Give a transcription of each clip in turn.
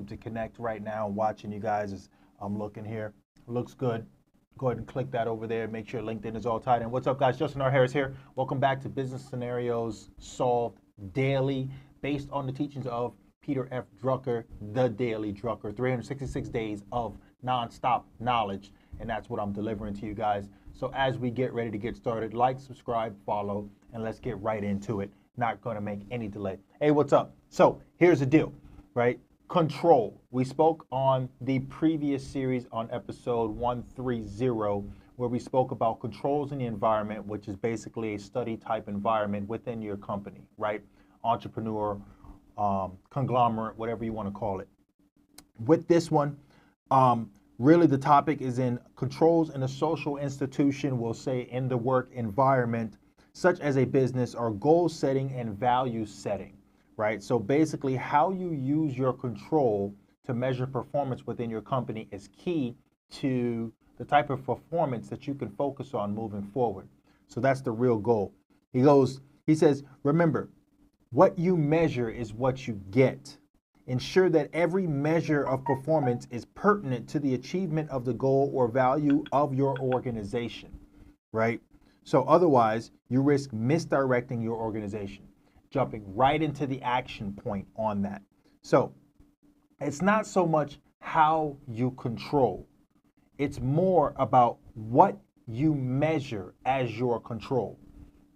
YouTube to connect right now. I'm watching you guys as I'm looking here. Looks good. Go ahead and click that over there. Make sure LinkedIn is all tied in. What's up, guys? Justin R. Harris here. Welcome back to Business Scenarios Solved Daily, based on the teachings of Peter F. Drucker, the Daily Drucker. 366 days of nonstop knowledge, and that's what I'm delivering to you guys. So as we get ready to get started, like, subscribe, follow, and let's get right into it. Not going to make any delay. Hey, what's up? So here's the deal, right? Control. We spoke on the previous series on episode 130, where we spoke about controls in the environment, which is basically a study type environment within your company, right? Entrepreneur, conglomerate, whatever you want to call it. With this one, really the topic is in controls in a social institution, we'll say in the work environment, such as a business, or goal setting and value setting, right? So basically how you use your control to measure performance within your company is key to the type of performance that you can focus on moving forward. So that's the real goal. He says, remember, what you measure is what you get. Ensure that every measure of performance is pertinent to the achievement of the goal or value of your organization, right? So otherwise, you risk misdirecting your organization, jumping right into the action point on that. So it's not so much how you control. It's more about what you measure as your control.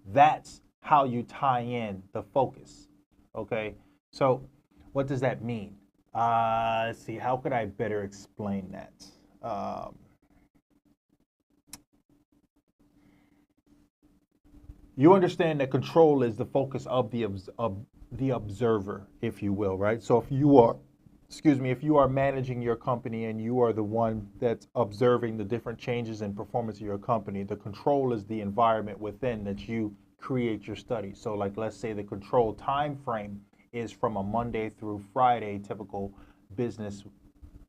That's how you tie in the focus, okay? So what does that mean? Let's see, how could I better explain that? You understand that control is the focus of the observer, if you will, right? So if you are managing your company and you are the one that's observing the different changes in performance of your company, the control is the environment within that you create your study. So like, let's say the control time frame is from a Monday through Friday, typical business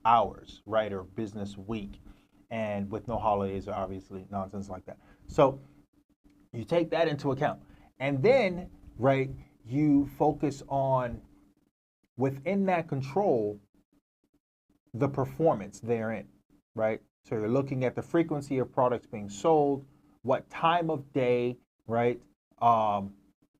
hours, right? Or business week, and with no holidays, or obviously nonsense like that. So you take that into account, and then, right, you focus on, within that control, the performance therein, right? So you're looking at the frequency of products being sold, what time of day, right?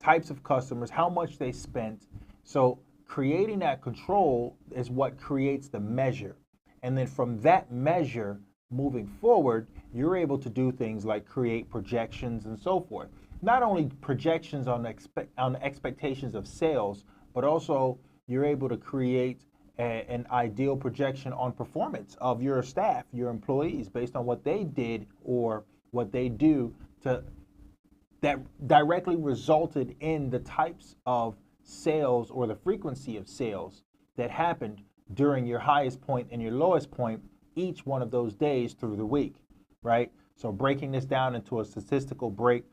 Types of customers, how much they spent. So creating that control is what creates the measure. And then from that measure, moving forward, you're able to do things like create projections and so forth. Not only projections on expectations of sales, but also you're able to create an ideal projection on performance of your staff, your employees, based on what they did or what they do that directly resulted in the types of sales or the frequency of sales that happened during your highest point and your lowest point each one of those days through the week, right? So breaking this down into a statistical break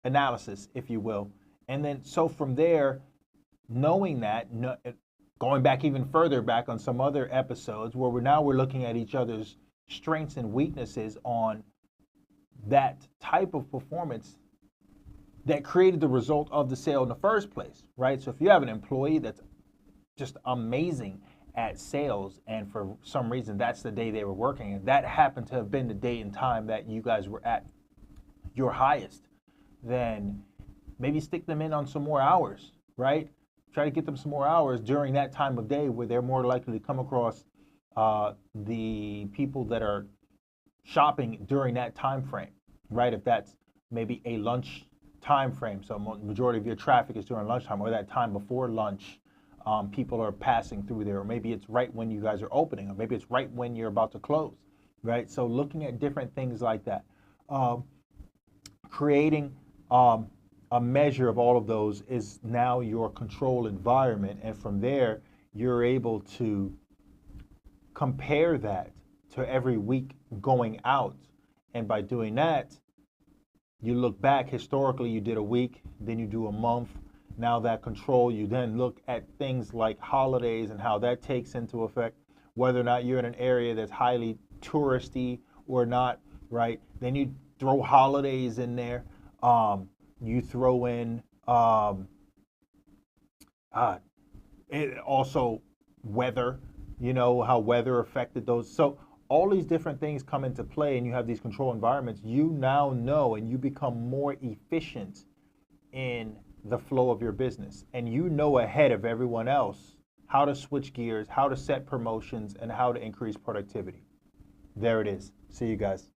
analysis, if you will. And then so from there, knowing that, going back even further back on some other episodes where we're looking at each other's strengths and weaknesses on that type of performance that created the result of the sale in the first place, right? So if you have an employee that's just amazing at sales, and for some reason that's the day they were working, and that happened to have been the day and time that you guys were at your highest, then maybe stick them in on some more hours, right? Try to get them some more hours during that time of day where they're more likely to come across the people that are shopping during that time frame, right? If that's maybe a lunch time frame, so majority of your traffic is during lunchtime, or that time before lunch, people are passing through there, or maybe it's right when you guys are opening, or maybe it's right when you're about to close, right? So looking at different things like that, creating a measure of all of those is now your control environment, and from there you're able to compare that to every week going out, and by doing that, you look back historically, you did a week, then you do a month. Now that control, you then look at things like holidays and how that takes into effect, whether or not you're in an area that's highly touristy or not, right? Then you throw holidays in there. You throw in also weather, you know, how weather affected those. So all these different things come into play, and you have these control environments. You now know, and you become more efficient in the flow of your business. And you know ahead of everyone else how to switch gears, how to set promotions, and how to increase productivity. There it is. See you guys.